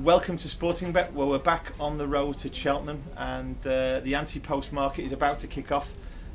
Welcome to Sportingbet, where we're back on the road to Cheltenham, and the anti-post market is about to kick off.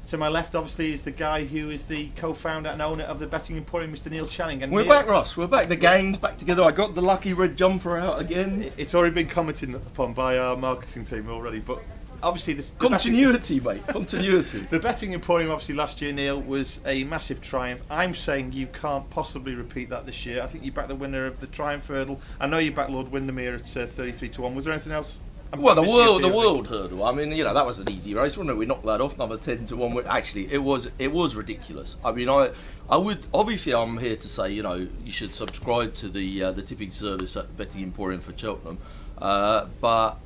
To my left, obviously, is the guy who is the co-founder and owner of the Betting Emporium, Mr. Neil Channing. And we're back, Ross. We're back. The gang's back together. I got the lucky red jumper out again. It's already been commented upon by our marketing team already, but obviously this continuity, mate. Continuity. The Betting Emporium, obviously, last year, Neil, was a massive triumph. I'm saying you can't possibly repeat that this year. I think you backed the winner of the Triumph Hurdle. I know you backed Lord Windermere at 33 to 1. Was there anything else? Well, the world hurdle. I mean, you know, that was an easy race, wasn't it? We knocked that off, number 10 to 1. Actually, it was ridiculous. I mean, I would obviously, I'm here to say, you know, you should subscribe to the tipping service at the Betting Emporium for Cheltenham, but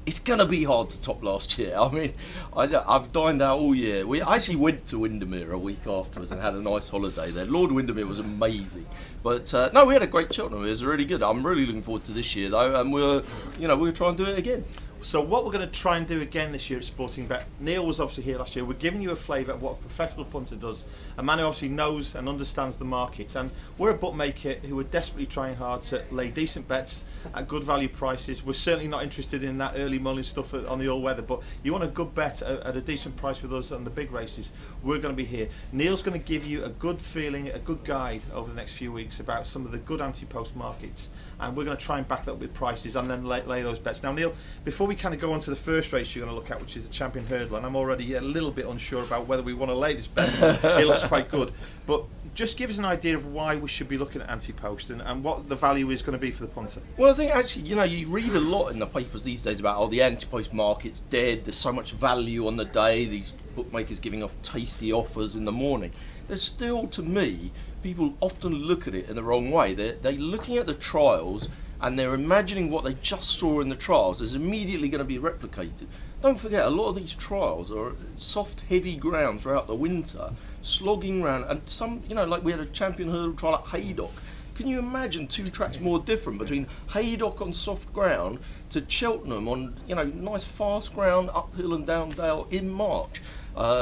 it's going to be hard to top last year. I mean, I've dined out all year. We actually went to Windermere a week afterwards and had a nice holiday there. Lord Windermere was amazing. But no, we had a great Cheltenham. It was really good. I'm really looking forward to this year, though, and we're going to try and do it again. So what we're going to try and do again this year at Sportingbet, Neil was obviously here last year, we're giving you a flavour of what a professional punter does, a man who obviously knows and understands the market, and we're a bookmaker who are desperately trying hard to lay decent bets at good value prices. We're certainly not interested in that early money stuff on the all-weather, but you want a good bet at a decent price with us on the big races, we're going to be here. Neil's going to give you a good feeling, a good guide over the next few weeks about some of the good anti-post markets, and we're going to try and back that up with prices and then lay those bets. Now, Neil, before we kind of go on to the first race you're going to look at, which is the Champion Hurdle, and I'm already a little bit unsure about whether we want to lay this bet. It looks quite good, but just give us an idea of why we should be looking at anti-post and what the value is going to be for the punter. Well, I think actually, you know, you read a lot in the papers these days about, oh, the anti-post market's dead, there's so much value on the day, these bookmakers giving off tasty offers in the morning. There's still, to me, people often look at it in the wrong way. They're looking at the trials and they're imagining what they just saw in the trials is immediately going to be replicated. Don't forget, a lot of these trials are soft, heavy ground throughout the winter, slogging around, and some, you know, like we had a Champion Hurdle trial at Haydock. Can you imagine two tracks more different between Haydock on soft ground to Cheltenham on, you know, nice fast ground, uphill and down dale in March?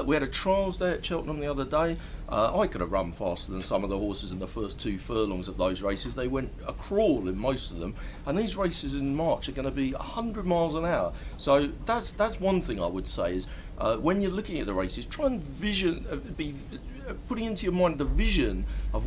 We had a trials day at Cheltenham the other day. I could have run faster than some of the horses in the first 2 furlongs of those races. They went a crawl in most of them, and these races in March are going to be 100 miles an hour. So that's one thing I would say is when you're looking at the races, try and be putting into your mind the vision of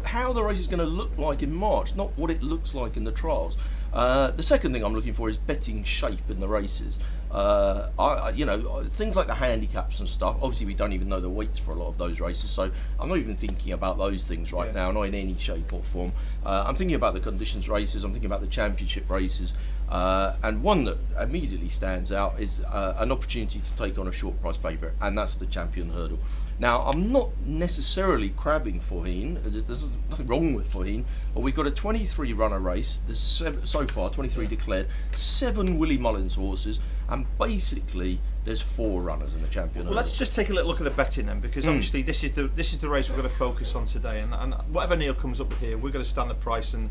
how the race is going to look like in March, not what it looks like in the trials. The second thing I'm looking for is betting shape in the races. You know, things like the handicaps and stuff. Obviously, we don't even know the weights for a lot of those races, so I'm not even thinking about those things right now, not in any shape or form. I'm thinking about the conditions races. I'm thinking about the championship races. And one that immediately stands out is an opportunity to take on a short price favourite, and that's the Champion Hurdle. Now, I'm not necessarily crabbing Faugheen. There's nothing wrong with Faugheen, but we've got a 23 runner race. There's so far 23 declared, 7 Willie Mullins horses, and basically there's 4 runners in the Champion Hurdle. Well, let's just take a little look at the betting then, because obviously this is the race we're going to focus on today, and whatever Neil comes up with here, we're going to stand the price and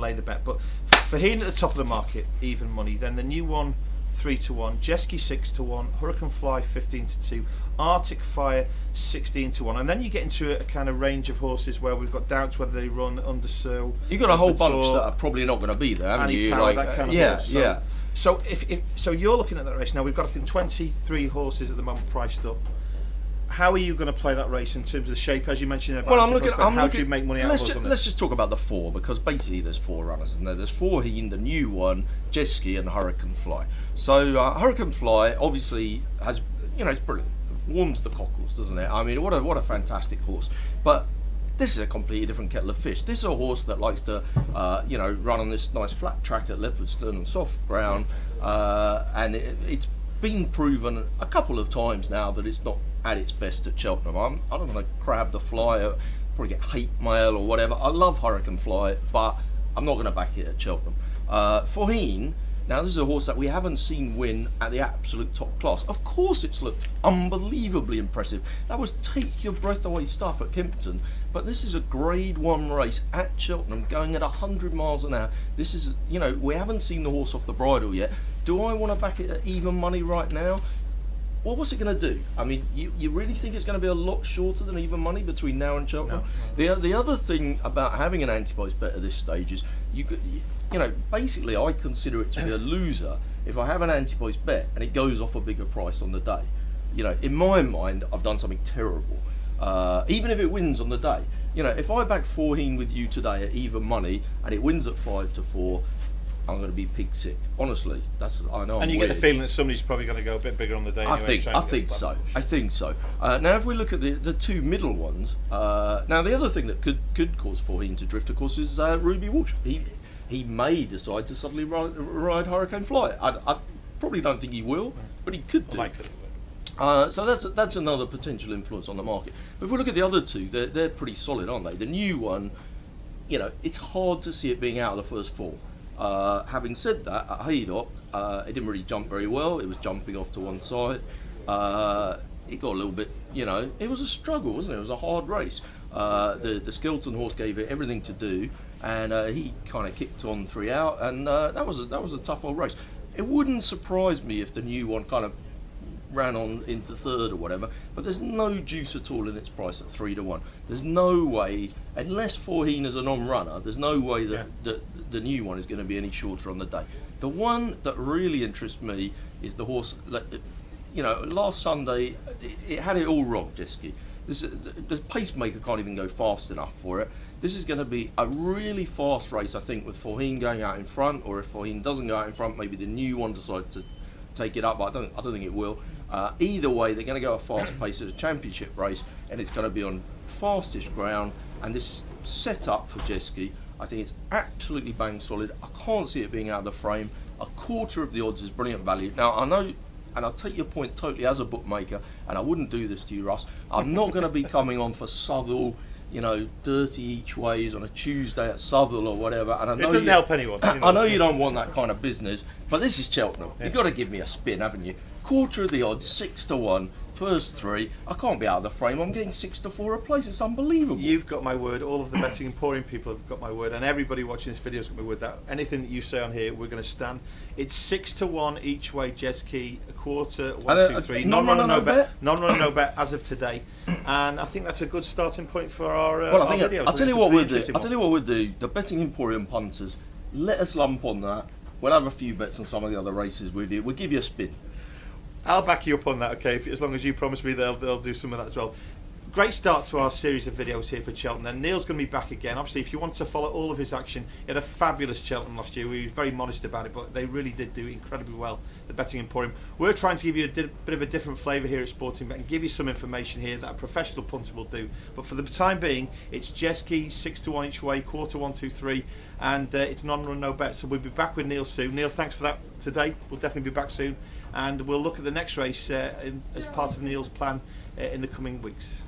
lay the bet. But Faugheen at the top of the market, even money. Then the new one, 3 to 1, Jesky 6 to 1, Hurricane Fly 15 to 2, Arctic Fire 16 to 1, and then you get into a kind of range of horses where we've got doubts whether they run under so. You've got a whole bunch that are probably not going to be there, haven't you? Power, like, that kind of horse. Yeah. So so you're looking at that race now. We've got, I think, 23 horses at the moment priced up. How are you going to play that race in terms of the shape, as you mentioned? Well, how do you make money out of those? Let's just talk about the 4, because basically there's 4 runners, isn't there? There's Faugheen, the new one, Jesky, and Hurricane Fly. So Hurricane Fly obviously has, you know, it's brilliant. It warms the cockles, doesn't it? I mean, what a fantastic horse. But this is a completely different kettle of fish. This is a horse that likes to, you know, run on this nice flat track at Leopardstown on soft ground, and it's been proven a couple of times now that it's not at its best at Cheltenham. I don't want to crab the Fly, probably get hate mail or whatever. I love Hurricane Fly, but I'm not going to back it at Cheltenham. Faugheen, now this is a horse that we haven't seen win at the absolute top class. Of course it's looked unbelievably impressive. That was take your breath away stuff at Kempton, but this is a grade 1 race at Cheltenham going at 100 miles an hour. This is, you know, we haven't seen the horse off the bridle yet. Do I want to back it at even money right now? well, what's it going to do? I mean, you really think it's going to be a lot shorter than even money between now and Cheltenham? No. The other thing about having an anti-post bet at this stage is you know, basically I consider it to be a loser if I have an anti-post bet and it goes off a bigger price on the day. You know, in my mind, I've done something terrible. Even if it wins on the day. You know, if I back 14 with you today at even money and it wins at 5-4, I'm going to be pig sick. Honestly, I know. And you get the feeling that somebody's probably going to go a bit bigger on the day. Anyway, I think so. Now, if we look at the two middle ones, now the other thing that could cause 14 to drift, of course, is Ruby Walsh. He may decide to suddenly ride Hurricane Fly. I probably don't think he will, but he could do. So that's another potential influence on the market. But if we look at the other two, they're pretty solid, aren't they? The new one, you know, it's hard to see it being out of the first four. Having said that, at Haydock, it didn't really jump very well. It was jumping off to one side. It got a little bit, you know, it was a struggle, wasn't it? It was a hard race. The Skeleton horse gave it everything to do, and he kind of kicked on 3 out, and that was a tough old race. It wouldn't surprise me if the new one kind of ran on into third or whatever, but there's no juice at all in its price at 3-1. There's no way, unless 14 is a non-runner, there's no way that the new one is going to be any shorter on the day. The one that really interests me is the horse. You know, last Sunday it had it all wrong, Jeski. The pacemaker can't even go fast enough for it. This is going to be a really fast race, I think, with Faugheen going out in front, or if Faugheen doesn't go out in front, maybe the new one decides to take it up, but I don't think it will. Either way, they're going to go a fast pace at a championship race, and it's going to be on fastest ground, and this is set up for Jeski. I think it's absolutely bang solid. I can't see it being out of the frame. A quarter of the odds is brilliant value. Now, I know, and I'll take your point totally as a bookmaker, and I wouldn't do this to you, Russ. I'm not going to be coming on for Southall, you know, 30 each ways on a Tuesday at Southall or whatever. And I know it doesn't help anyone. I know you don't want that kind of business, but this is Cheltenham. You've got to give me a spin, haven't you? Quarter of the odds, 6-1, first 3. I can't be out of the frame. I'm getting 6-4 a place. It's unbelievable. You've got my word. All of the Betting Emporium people have got my word, and everybody watching this video has got my word that anything that you say on here, we're going to stand. It's 6-1 each way. Jeski, a quarter, 1, 2, 3. Non-runner, no bet. Non-runner, no bet as of today, and I think that's a good starting point for our. Well, I think our videos. I'll tell you what we'll do. I'll tell you what we'll do. The Betting Emporium punters, let us lump on that. We'll have a few bets on some of the other races with you. We'll give you a spin. I'll back you up on that, okay? As long as you promise me they'll do some of that as well. Great start to our series of videos here for Cheltenham. Neil's going to be back again. Obviously, if you want to follow all of his action, he had a fabulous Cheltenham last year. We were very modest about it, but they really did do incredibly well, the Betting Emporium. We're trying to give you a bit of a different flavour here at Sportingbet and give you some information here that a professional punter will do. But for the time being, it's Jeski, 6-1 each way, quarter, 1, 2, 3, and it's non-run, no bet. So we'll be back with Neil soon. Neil, thanks for that today. We'll definitely be back soon. And we'll look at the next race as part of Neil's plan in the coming weeks.